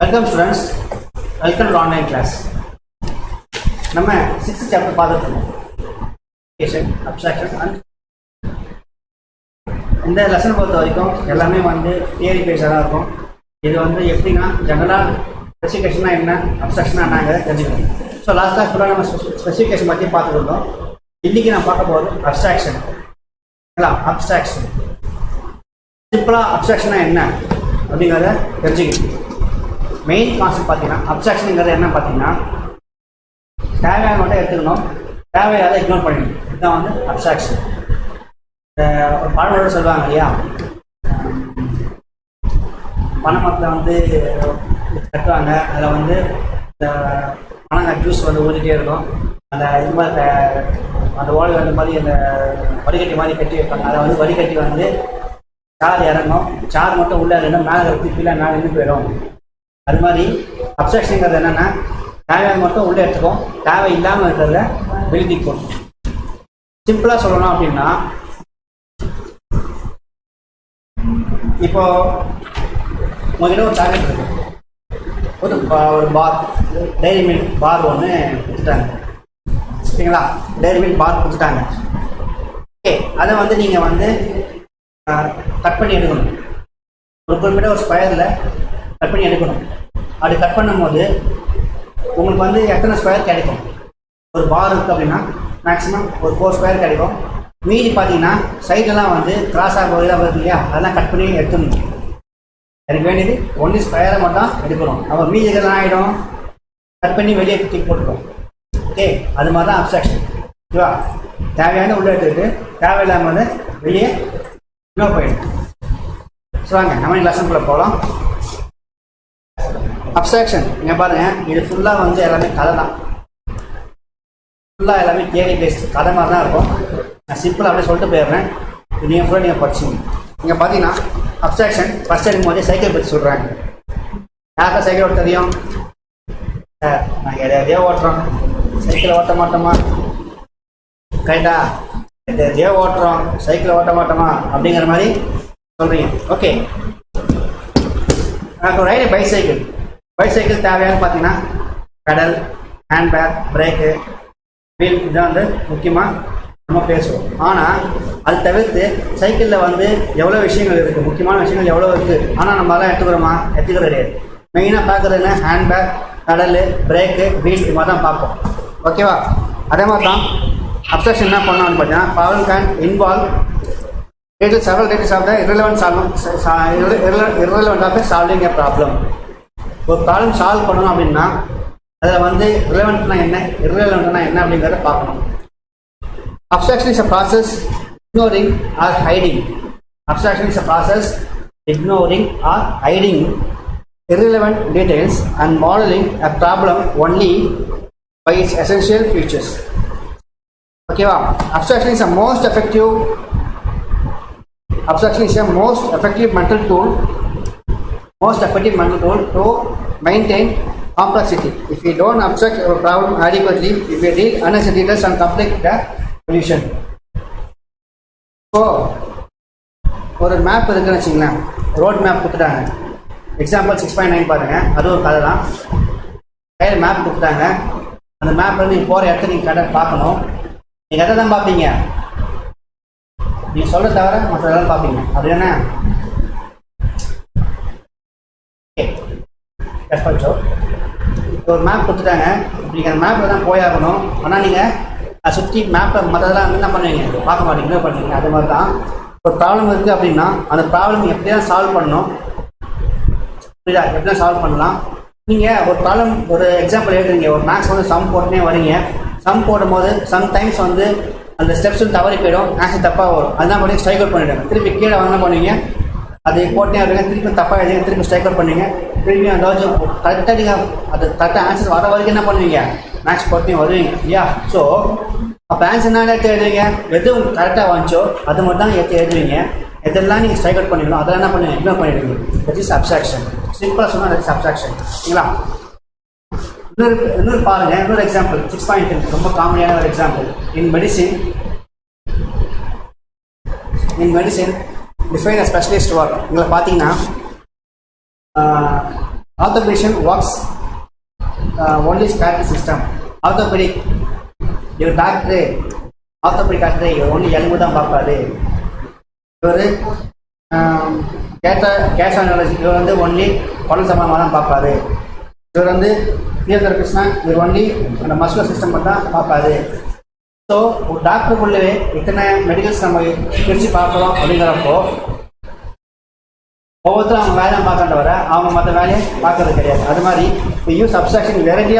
Welcome students, welcome to online class. நம்ம 6th chapter பார்த்துட்டு இருக்கோம், அப்ஸ்ட்ராக்ஷன் அண்ட். இந்த லெசன் பொறுத்த வரைக்கும் எல்லாமே தியரி பேஸாக தான் இருக்கும். இது எப்படின்னா ஜெனரலாக ஸ்பெசிஃபிகேஷனா என்ன, அப்ஸ்ட்ராக்ஷனா என்னங்க தெரிஞ்சுக்கணும். ஸோ லாஸ்ட் கிளாஸ் ஃபுல்லாக நம்ம ஸ்பெசிஃபிகேஷன் பற்றி பார்த்துட்டு இருந்தோம். இன்றைக்கி நான் பார்க்க போகிறது அப்ஸ்ட்ராக்ஷன். அப்ஸ்ட்ராக்ஷன் சிம்பிளாக அப்ஸ்ட்ராக்ஷனா என்ன அப்படிங்கிறத தெரிஞ்சுக்கணும். மெயின் கான்செப்ட் பார்த்தீங்கன்னா அப்ஸ்ட்ராக்ஷனுங்கிறது என்ன பார்த்தீங்கன்னா, தேவையான மட்டும் எடுத்துக்கணும், தேவையாத இக்னோர் பண்ணிடணும். இதுதான் அப்ஸ்ட்ராக்ஷன். ஒரு பழமொழி சொல்லுவாங்க இல்லையா, பனைமரத்தில் கட்டுவாங்க, அதில் இந்த பனங்காய் ஜூஸ் ஊற்றிட்டே இருக்கும். அந்த இது மாதிரி அந்த ஓலை அந்த மாதிரி அந்த வடிகட்டி மாதிரி கட்டி வைப்பாங்க. அதை வடிகட்டி சார் இறங்கும், சார் மட்டும் உள்ளே ரெண்டும் மேலே இருக்கு, கீழே மேலே நின்று போயிடும். அது மாதிரி அப்ஸ்ட்ராக்ஷனுங்கிறது என்னென்னா, தேவையான மட்டும் உள்ளே எடுத்துக்கும், தேவை இல்லாமல் இருக்கிறத வெளித்திக்கும். சிம்பிளாக சொல்லணும் அப்படின்னா, இப்போ உங்ககிட்ட ஒரு சாக்லேட் இருக்கு, ஒரு பார் டைரி மில்க் பார் ஒன்று கொடுத்துட்டாங்க, சரிங்களா? டைரி மில்க் பார் கொடுத்துட்டாங்க. ஓகே, அதை நீங்கள் கட் பண்ணி எடுக்கணும். ஒரு குறிப்பிட்ட ஒரு ஸ்கொயரில் கட் பண்ணி எடுக்கணும். அப்படி கட் பண்ணும்போது உங்களுக்கு எத்தனை ஸ்கொயர் கிடைக்கும்? ஒரு பார் இருக்குது அப்படின்னா மேக்ஸிமம் ஒரு 4 ஸ்கொயர் கிடைக்கும். மீதி பார்த்தீங்கன்னா சைடெல்லாம் கிராஸாக போயிதான் வருது இல்லையா, அதெல்லாம் கட் பண்ணி எடுத்துடணும். எனக்கு வேண்டியது ஒன்லி ஸ்கொயரை மட்டும் எடுக்கணும். நம்ம மீதி இதெல்லாம் ஆகிடும், கட் பண்ணி வெளியே தூக்கி போட்டுருவோம். ஓகே, அது மாதிரி தான் அப்ஸ்ட்ராக்ஷன். ஓகேவா? தேவையான உள்ளே எடுத்துக்கிட்டு தேவையில்லாமல் வெளியே இன்னும் போயிடும். ஸோ வாங்க நம்ம லெசனுக்குள்ளே போகலாம். அப்ஸ்ட்ராக்ஷன் இங்கே பாருங்கள், இது ஃபுல்லாக எல்லாமே கதை தான். ஃபுல்லாக எல்லாமே தியரி பேஸ்ட் கதை மாதிரி தான் இருக்கும். நான் சிம்பிளாக அப்படியே சொல்லிட்டு போயிடுறேன், நீங்கள் ஃபுல்லாக நீங்கள் படிச்சுங்க. இங்கே பார்த்தீங்கன்னா அப்ஸ்ட்ராக்ஷன் ஃபஸ்ட் எடுக்கும் போதே சைக்கிள் பற்றி சொல்கிறாங்க. யாருக்கா சைக்கிள் ஓட்ட தெரியும்? நாங்கள் எதையோ ஓட்டுறோம், சைக்கிளை ஓட்ட மாட்டோமா? கரெக்டா? எதையோ ஓட்டுறோம், சைக்கிளை ஓட்ட மாட்டோமா அப்படிங்கிற மாதிரி சொல்கிறீங்க. ஓகே, எனக்கு ஒரு ஐடியா. பைசைக்கிள் தேவையானு பார்த்தீங்கன்னா பெடல், ஹேண்ட்பேக், பிரேக்கு, வீல், இதான் முக்கியமாக நம்ம பேசுவோம். ஆனால் அது தவிர்த்து சைக்கிளில் எவ்வளோ விஷயங்கள் இருக்குது, முக்கியமான விஷயங்கள் எவ்வளோ இருக்குது. ஆனால் நம்ம அதெல்லாம் எடுத்துக்கிறது கிடையாது. மெயினாக பார்க்குறதுன்னா ஹேண்ட்பேக், பெடலு, பிரேக்கு, வீல், இது மாதிரி தான் பார்ப்போம். ஓகேவா? அதே மாதிரி தான் அப்ஸ்ட்ராக்ஷன் என்ன பண்ணோம்னு பார்த்தீங்கன்னா, problem can involve several details of the irrelevant of solving a problem. ஒரு ப்ராப்ளம் சால்வ் பண்ணணும் அப்படின்னா அதில் ரிலவெண்ட்னா என்ன, irrelevantனா என்ன அப்படிங்கிறத பார்க்கணும். Abstraction is a process ignoring or hiding. Abstraction is a process ignoring or hiding irrelevant details and modeling a problem only by its essential features. ஓகேவா? Abstraction is a most effective mental tool to maintain complexity. If we don't abstract our problem adequately, if we deal unnecessary details and complex solution. So ஒரு map இருக்குன்னு வச்சுங்களேன், road map கொடுத்துட்டாங்க. Example 6.9 பாருங்க, அது ஒரு கதை தான். கையில் மேப் கொடுத்துட்டாங்க. அந்த மேப் நீங்கள் போகிற இடத்த நீங்கள் கரெக்டாக பார்க்கணும். நீங்கள் எதை தான் பார்ப்பீங்க? நீங்கள் சொல்ல தவிர மற்ற எல்லாம் பார்ப்பீங்க. அப்படி என்ன? ஒரு மேப் கொடுத்துட்டாங்க, நீங்கள் அந்த மேப்பில் தான் போயாகணும். ஆனால் நீங்கள் அதை சுற்றி மேப்பில் மற்றதெல்லாம் என்ன பண்ணுவீங்க? பார்க்க மாட்டீங்க, என்ன பண்ணுவீங்க? அது மாதிரி தான் ஒரு ப்ராப்ளம் இருக்குது அப்படின்னா அந்த ப்ராப்ளம் எப்படி தான் சால்வ் பண்ணணும், புரியுதா? எப்படி தான் சால்வ் பண்ணலாம். நீங்கள் ஒரு ப்ராப்ளம், ஒரு எக்ஸாம்பிள் எழுதுறீங்க, ஒரு மேக்ஸ் சம் போட்டுனே வரீங்க. சம் போடும்போது சம்டைம்ஸ் அந்த ஸ்டெப்ஸ் தவறி போயிடும், ஆன்சர் தப்பாக வரும். அதுதான் பண்ணி ஸ்ட்ரைக் அவுட் பண்ணிவிடுங்க. திருப்பி கீழே என்ன பண்ணுவீங்க? அது போட்டே வருவீங்க, திருப்பி தப்பாக எழுதுங்க, திருப்பி ஸ்ட்ரைக் அவுட் பண்ணுவீங்க. திருப்பி அந்த கரெக்டாக நீங்கள் அது கரெக்டாக ஆன்சர் வர வரைக்கும் என்ன பண்ணுவீங்க? மேக்ஸ் போட்டே வருவீங்க இல்லையா? ஸோ அப்போ ஆன்சர் என்ன எடுத்து எழுதுவீங்க? எது உங்களுக்கு கரெக்டாக வந்துச்சோ அது மட்டும் தான் எடுத்து எழுதுவீங்க. எதெல்லாம் நீங்கள் ஸ்ட்ரைக் அவுட் பண்ணிக்கணும் அதெல்லாம் என்ன பண்ணுவீங்க? இக்னோர் பண்ணிடுவீங்க. That is abstraction. சிம்பிளாக சொன்னால் தட் இஸ் அப்ஸ்ட்ராக்ஷன். சரிங்களா? இன்னொரு பாருங்க, இன்னொரு எக்ஸாம்பிள் 6.10 ரொம்ப காமெடியான ஒரு எக்ஸாம்பிள். இன் மெடிசின் டிஃபைன் அ ஸ்பெஷலிஸ்ட் ஒர்க். இதில் பார்த்தீங்கன்னா orthopaedician works only scatter system. Orthopaedic இவர் டாக்டரு, ஆர்த்தோபெடிக் டாக்டரு இவர் ஒன்லி எலும்பு தான் பார்ப்பாரு. இவர் கேஷாலஜி இவர் வந்து ஒன்லி உடல் சம்பந்தமாக தான் பார்ப்பாரு. இவர் வந்து ஃபிசியோதெரபிஸ்ட்னா இவர் ஒன்லி அந்த மஸ்குலர் சிஸ்டம் தான் பார்ப்பாரு. ஸோ ஒரு டாக்டருக்குள்ளவே இத்தனை மெடிக்கல்ஸ் நம்ம பிரித்து பார்க்குறோம் அப்படிங்கிறப்போ ஒவ்வொருத்தரும் அவங்க வேலையை பார்க்கறத அவங்க மற்ற வேலையை பார்க்கறது கிடையாது. அது மாதிரி use abstraction variety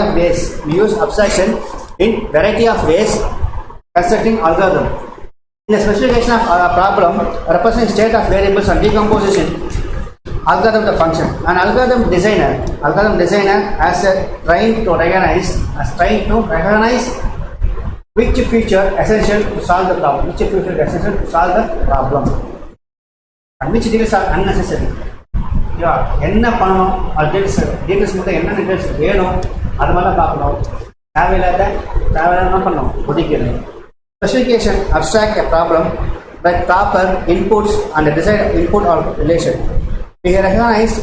of ways. Use abstraction in variety of ways constructing algorithm. In the specification of a problem represents state of variables and decomposition algorithm the function. An algorithm designer has trained to recognize which feature essential to solve the problem, and which details are unnecessary. என்ன பண்ணணும் அது details மட்டும் என்ன details வேணும் அது மாதிரிலாம் பார்க்கணும். தேவையில்லாத என்ன பண்ணணும் ஒதுக்கிடணும். Specification abstract a problem by proper inputs and a desired input or relation. We recognize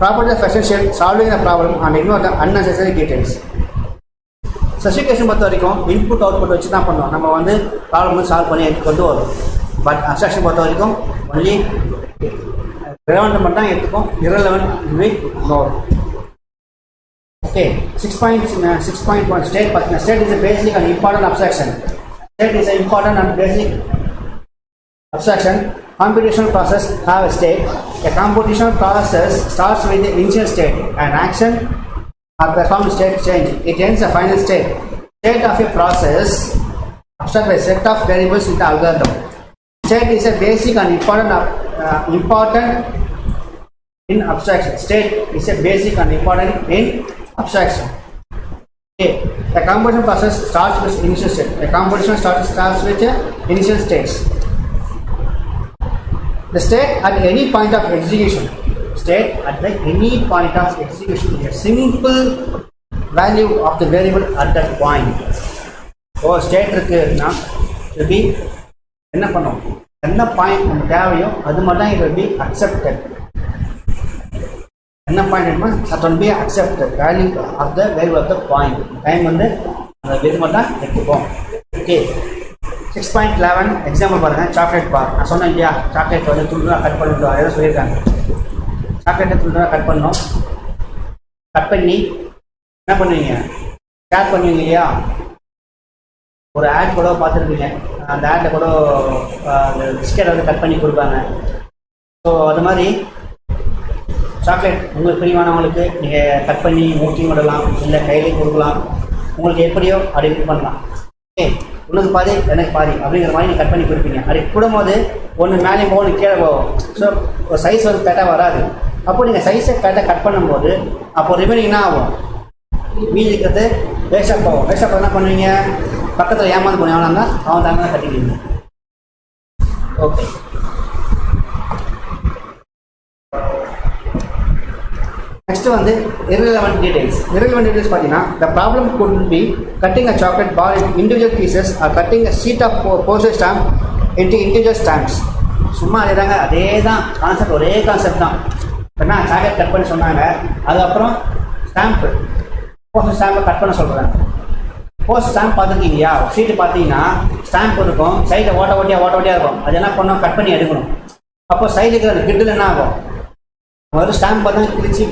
properties of essential solving the problem and ignore the unnecessary details. Specification பொறுத்த வரைக்கும் இன்புட் அவுட்புட் வச்சு தான் பண்ணோம். நம்ம வந்து ப்ராப்ளம் சால்வ் பண்ணி கொண்டு வரும். பட் அப்ஸ்ட்ராக்ஷன் பொறுத்த வரைக்கும் ஒன்லி ரெலவெண்ட் மட்டும் தான் எடுத்துக்கும். irrelevant we ignore. Okay, 6.1 state. State is a basic and important abstraction. State is an important and basic abstraction. Computational process have a state. A computational process starts with the initial state. An action or performed state change. It ends a final state. State of a process abstract by set of variables in the algorithm. State is a basic and important in abstraction. State is a basic and important in abstraction. Okay. The computation process starts with initial state. The computation starts with initial states. The state at any point of execution. State at any point of execution is a simple value of the variable at that point. So state இருக்குன்னா will be என்ன பண்ணும், என்ன point நம்ம தேவையோ அது மட்டும் it will be accepted. என்ன point that will be accepted value of the value of the point. Time வந்து அந்த இது மட்டும் எடுத்துப்போம். ஓகே, 6.11 எக்ஸாம்பிள் பாருங்க. சாக்லேட் பார் நான் சொன்னேன் இல்லையா, சாக்லேட் வந்து துண்டுனா கட் பண்ணிட்டு ஏதோ சொல்லியிருக்காங்க. சாக்லேட்டை துண்டுனா கட் பண்ணோம். கட் பண்ணி என்ன பண்ணுவீங்க, ஷேர் பண்ணுவீங்க இல்லையா. ஒரு ஆட் கூட பார்த்துருப்பீங்க, அந்த ஆட்டில் கூட பிஸ்கெட் வந்து கட் பண்ணி கொடுப்பாங்க. ஸோ அது மாதிரி சாக்லேட் உங்களுக்கு பிரியமானவங்களுக்கு நீங்கள் கட் பண்ணி ஊட்டி விடலாம், இல்லை கையிலையும் கொடுக்கலாம். உங்களுக்கு எப்படியோ அப்படி இது பண்ணலாம். ஓகே, உனக்கு பாதி எனக்கு பாதி அப்படிங்கிற மாதிரி நீங்கள் கட் பண்ணி கொடுப்பீங்க. அப்படி கூடும்போது ஒன்று மேலே போகணும், கீழே போகும். ஸோ ஒரு சைஸ் வந்து கரெக்டாக வராது. அப்போ நீங்கள் சைஸை கரெக்டாக கட் பண்ணும்போது அப்போ ரிமைனிங் என்ன ஆகும், மீதி இருக்கிறது வேஸ்டாக போகும். வேஸ்டாக என்ன பண்ணுவீங்க, பக்கத்தில் ஏமாந்து போன எவனா அவன் தாங்க கட்டிடுவீங்க. ஓகே, நெக்ஸ்ட் வந்து irrelevant details. Irrelevant details பார்த்தீங்கன்னா the problem could be cutting a chocolate bar in individual pieces or cutting a sheet of postage stamp into individual stamps. சும்மா அதேதாங்க, அதே தான் கான்செப்ட், ஒரே கான்செப்ட் தான். என்ன சாக்லேட் கட் பண்ணி சொன்னாங்க, அதுக்கப்புறம் ஸ்டாம்ப்பு போஸ்ட் ஸ்டாம்பை கட் பண்ண சொல்கிறாங்க. போஸ்ட் ஸ்டாம்ப் பார்த்துருக்கீங்கயா, ஷீட்டு பார்த்தீங்கன்னா ஸ்டாம்ப் இருக்கும், சைடில் ஓட்ட ஓட்டியாக இருக்கும். அது என்ன பண்ணோம், கட் பண்ணி எடுக்கணும். அப்போ சைடு இருக்கிற கிட்டில் என்ன ஆகும், ஒரு ஸ்டாம்ப் பார்த்தா கிழிச்சு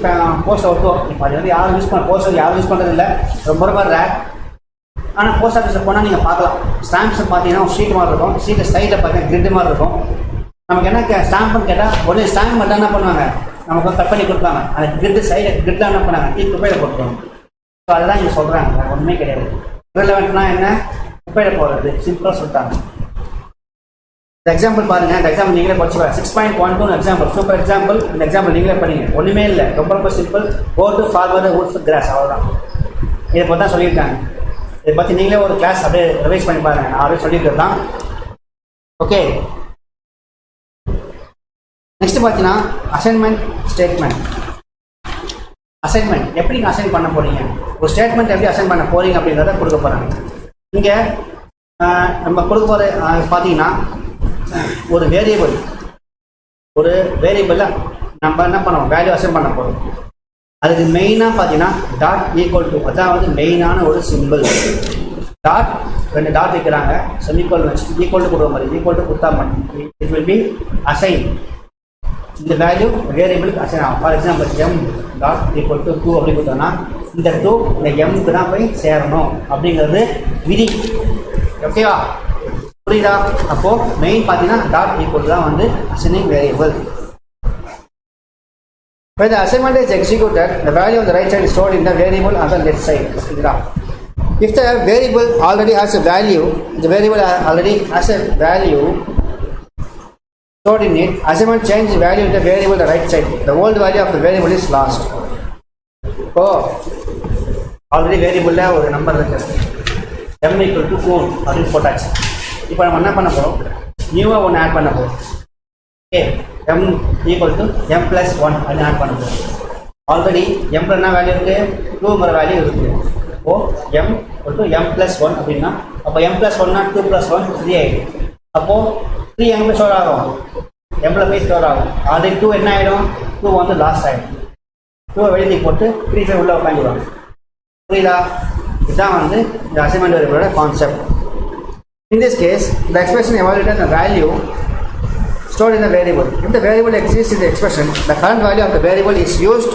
போஸ்ட்டை ஒட்டுவோம். இப்போ அது வந்து யாரும் போஸ்டர் யாரும் யூஸ் பண்ணுறது இல்லை, ரொம்ப ரொம்ப ரேர். ஆனால் போஸ்ட் ஆஃபீஸில் போனால் நீங்கள் பார்க்கலாம், ஸ்டாம்ப்ஸ் பார்த்தீங்கன்னா ஒரு ஷீட் மாதிரி இருக்கும், ஷீட்டு சைடில் பார்த்தீங்கன்னா கிரிட்டு மாதிரி இருக்கும். நமக்கு என்ன ஸ்டாம்ப்னு கேட்டால் உடனே ஸ்டாம்ப் மட்டும் என்ன பண்ணுவாங்க, நமக்கு கட் பண்ணி கொடுப்பாங்க. அந்த கிரிட்டு சைடில் கிரிட்டில் என்ன பண்ணாங்க, குப்பையில் போட்டுருவாங்க. ஸோ அதுதான் இங்கே சொல்கிறாங்க, ஒன்றுமே கிடையாது. ரிலவெண்ட்னா என்ன, குப்பையில் போடுறது, சிம்பிளாக சொல்லிட்டாங்க. இந்த எக்ஸாம்பிள் பாருங்கள், இந்த எக்ஸாம்பிள் நீங்களே படிச்சுப்பாங்க. 6.12 எக்ஸாம்பிள், சூப்பர் எக்ஸாம்பிள். இந்த எக்ஸாம்பிள் நீங்களே படிங்க, ஒன்றுமே இல்லை, ரொம்ப ரொம்ப simple. Go to forward woods cross, அவ்வளோதான். இதை பற்றி தான் சொல்லியிருக்காங்க. இதை பற்றி நீங்களே ஒரு கிளாஸ் அப்படியே ரிவைஸ் பண்ணி பாருங்கள், நான் அப்படியே சொல்லியிருக்கிறது தான். ஓகே, நெக்ஸ்ட் பார்த்தீங்கன்னா அசைன்மெண்ட் ஸ்டேட்மெண்ட். அசைன்மெண்ட் எப்படி நீங்கள் அசைன் பண்ண போகிறீங்க, ஒரு ஸ்டேட்மெண்ட் எப்படி அசைன் பண்ண போகிறீங்க அப்படிங்கிறத கொடுக்க போகிறாங்க. இங்கே நம்ம கொடுக்க போகிற பார்த்தீங்கன்னா ஒரு வேரியபிளில் நம்ம என்ன பண்ணுவோம், வேல்யூ அசைன் பண்ண போகிறோம். அதுக்கு மெயினாக பார்த்தீங்கன்னா டாட் ஈக்குவல் டு, அதான் வந்து மெயினான ஒரு சிம்பிள். டாட், ரெண்டு டாட் வைக்கிறாங்க, செமிகோலன் வச்சு ஈக்குவல் டு கொடுக்குற மாதிரி, ஈக்குவல் டு கொடுத்தா மட்டும் இட் வில் பி அசைன். இந்த வேல்யூ வேரியபிளுக்கு அசைன் ஆகும். For example M dot equal to 2 அப்படி கொடுத்தோம்னா இந்த 2 இந்த எம்க்கு தான் போய் சேரணும் அப்படிங்கிறது விதி. ஓகேவா, புரியுதா? அப்போது மெயின் பார்த்தீங்கன்னா டாட் ஈக்குவல் தான் வந்து assigning variable. When the assignment is executed, the value on the right side is stored in the variable on the left side. If the variable already has a value, the variable already has a value stored in it, assignment change the value in the variable on the right side. The old value of the variable is lost. Oh, already variable la ஒரு number இருக்கு, m equal to 4 அப்படின்னு போட்டாச்சு. இப்போ நம்ம என்ன பண்ண போறோம், நியூவா ஒன்று ஆட் பண்ண போறோம். Okay, m equal to m plus 1 அப்படின்னு ஆட் பண்ண போறோம். ஆல்ரெடி m என்ன வேல்யூ இருக்கு, 2ங்கிற வேல்யூ இருக்கு. ஓ m equal to m plus 1 அப்படின்னா அப்போ m plus 1 னா 2 plus 1 3 ஆயிடும். அப்போ 3 எங்க போய் ஸ்டோர் ஆகும், mல போய் ஸ்டோர் ஆகும். ஆல்ரெடி 2 என்ன ஆயிடும், 2 வந்து லாஸ்ட் ஆயிடும். 2 வெளியே போட்டு 3 5 உள்ள உட்காந்துருவாங்க. புரியுதா? இதுதான் வந்து இந்த அசைன்மெண்ட் வேரியபிளோட concept. In this case, the expression evaluated the value stored in the variable. If the variable exists in the expression, the current value of the variable is used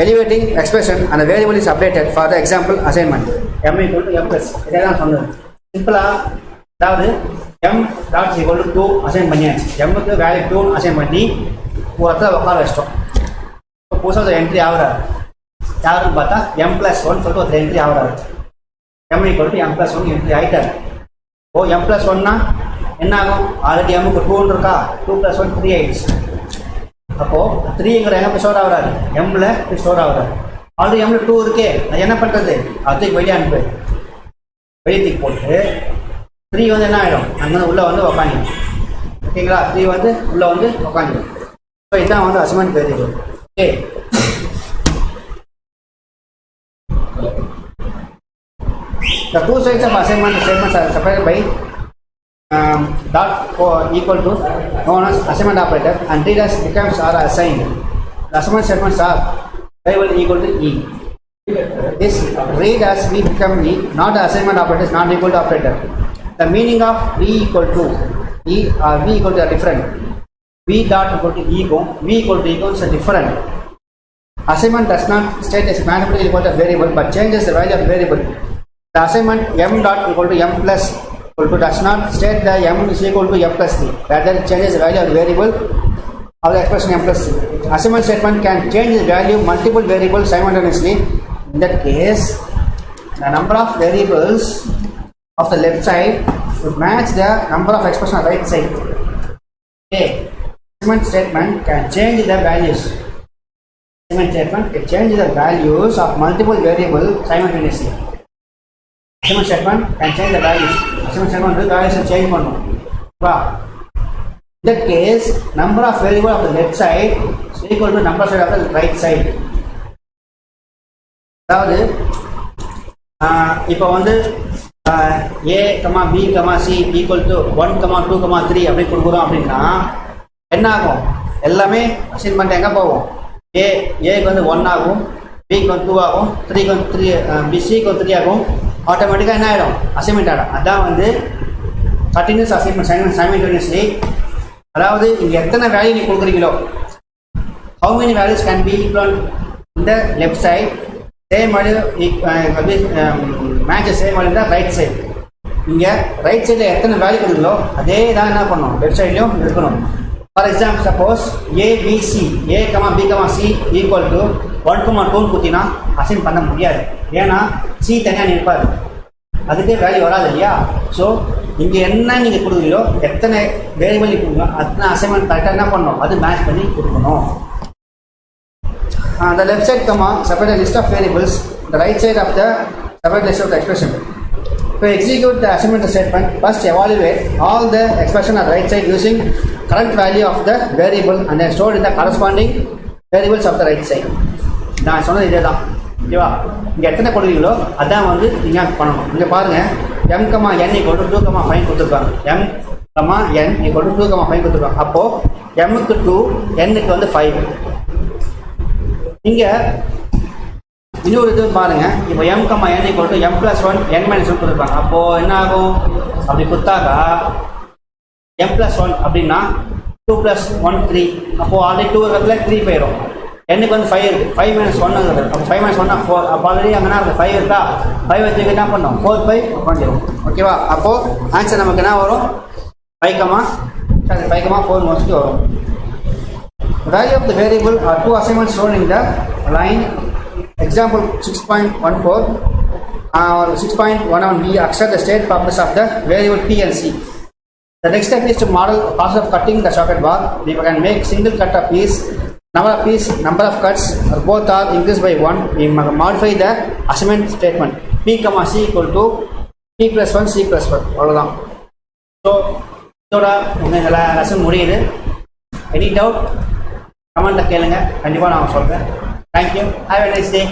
elevating expression and the variable is updated. For the example assignment m equal to m plus, இதான் சொன்னது சிம்பிளா. அதாவது m dot equal to 2 assign பண்ணியாச்சு. m க்கு value 2 assign பண்ணி ஒரு இடத்துல உட்கார வச்சிட்டோம். இப்போ புதுசாக ஒரு என்ட்ரி ஆகுறாரு, யாருன்னு பார்த்தா m plus 1 சொல்லிட்டு ஒரு என்ட்ரி ஆகுறாரு. m equal to m plus 1 entry ஆகிட்டார். ஓ m plus 1னா என்ன ஆகும், ஆல்ரெடி எம்முக்கு 2 இருக்கா, 2 plus 1 3 ஆயிடுச்சு. அப்போது 3ங்கிற எங்கே போய் ஸ்டோர் ஆகுறாரு, எம்மில் போய் ஸ்டோர் ஆகுறாரு. ஆல்ரெடி எம்மில் 2 இருக்கே, அது என்ன பண்ணுறது, அதுக்கு வெளியே அனுப்பு, வெளியே போட்டு 3 வந்து என்ன ஆகிடும், அங்கே உள்ளே வந்து உக்காந்துடும். ஓகேங்களா, 3 வந்து உள்ளே வந்து உக்காந்துடும். ஸோ இதுதான் வந்து assignment variable. Okay, the two sides of assignment statements are separated by dot equal to known as assignment operator and read as becomes are assigned. The assignment statements are variable equal to e. This read as v become e, not the assignment operator is not equal to operator. The meaning of v equal to e or v equal to are different. V dot equal to e go, v equal to e goes are different. Assignment does not state as mathematical equal to variable but changes the value of variable. The assignment m dot equal to m plus equal to does not state that m is equal to m plus 3. Rather, it changes the value of the variable of the expression m plus 3. Assignment statement can change the value of multiple variables simultaneously. In that case, the number of variables of the left side would match the number of expression on the right side. Okay. Assignment statement can change the values. Assignment statement can change the values of multiple variables simultaneously. Assignment statement can change the values. Assignment statement will values change பண்ணும். வா. In that case, number of variable of the left side is equal to number side of the right side. அதாவது இப்போ வந்து a, b, c equal to 1, 2, 3 அப்படி கொடுக்குறோம் அப்படின்னா என்ன ஆகும், எல்லாமே அசைன்மெண்ட் எங்கே போகும், ஏக்கு வந்து 1 ஆகும், பிக்கு வந்து 2 ஆகும், 3க்கு வந்து 3, சிக்கு வந்து 3 ஆகும். ஆட்டோமேட்டிக்காக என்ன ஆகிடும், அசைன்மெண்ட் ஆகிடும். அதான் வந்து கண்டினியூஸ் அசைன்மெண்ட் சைமல்டேனியஸ்லி. அதாவது இங்கே எத்தனை வேல்யூ நீ கொடுக்குறீங்களோ, how many values can be equal இந்த left side, same value match same value தான் ரைட் சைடு. இங்கே ரைட் சைடில் எத்தனை வேல்யூ கொடுக்குறீங்களோ அதே தான் என்ன பண்ணணும், லெஃப்ட் சைட்லையும் இருக்கணும். For example suppose ABC C equal to 1, 2 கொடுத்தீங்கன்னா அசைன் பண்ண முடியாது. ஏன்னா சி தனியாக நிற்பாது, அதுக்கே வேல்யூ வராது இல்லையா. ஸோ இங்கே என்ன நீங்கள் கொடுக்குறீங்களோ, எத்தனை வேரியபிள் கொடுங்க, அத்தனை அசைன்மெண்ட் கரெக்டாக என்ன பண்ணணும், அது மேட்ச் பண்ணி கொடுக்கணும். The left side comma separate list of variables, the right side of the separate list of the expression. To execute the assignment statement, first evaluate all the expression on the right side using current value of the variable and then stored in the corresponding variables of the right side. நான் சொன்னது இதே தான், ஓகேவா. இங்கே எத்தனை கொடுக்குறீங்களோ அதான் வந்து நீங்கள் பண்ணணும். இங்கே பாருங்கள், m, n equal to 2, 5 கொடுத்துருக்காங்க. m n ஈக்குவல் டு 2, 5 கொடுத்துருக்காங்க. அப்போது mக்கு 2, nக்கு வந்து 5. இங்கே இன்னொரு இது பாருங்க, இப்போ m, n equal to m+1 n - 1 கொடுத்துருப்பாங்க. அப்போது என்ன ஆகும் அப்படி கொடுத்தாக்கா m+1 அப்படின்னா 2 + 1 3. அப்போது ஆல்ரெடி 2 இருக்கிறதுல 3 போயிடும். என்னுக்கு வந்து 5 இருக்குது, 5 - 1 இருக்குது. அப்போ 5 - 1 4. அப்போ ஆல்ரெடி அங்கே இருக்குது 5 இருக்கா, 5 வச்சுக்கு என்ன பண்ணோம் 4/5 பண்ணிடும். ஓகேவா? அப்போது ஆன்சர் நமக்கு என்ன வரும் 5,4 மோஸ்ட்லி வரும். Value of the variable are 2 assignments shown in the line. Example 6.14 or 6.11, we accept the state properties of the variable p and c. The next step is to model the process of cutting the socket bar. We can make single cut of piece. Number of cuts or both are increased by 1. We modify the assignment statement. P, C equal to p + 1 c + 1. அவ்வளோதான். So இதோட உங்கள் lesson முடியுது. Any doubt கமெண்ட்டில் கேளுங்க, கண்டிப்பாக நான் சொல்கிறேன். Thank you. Have a nice day.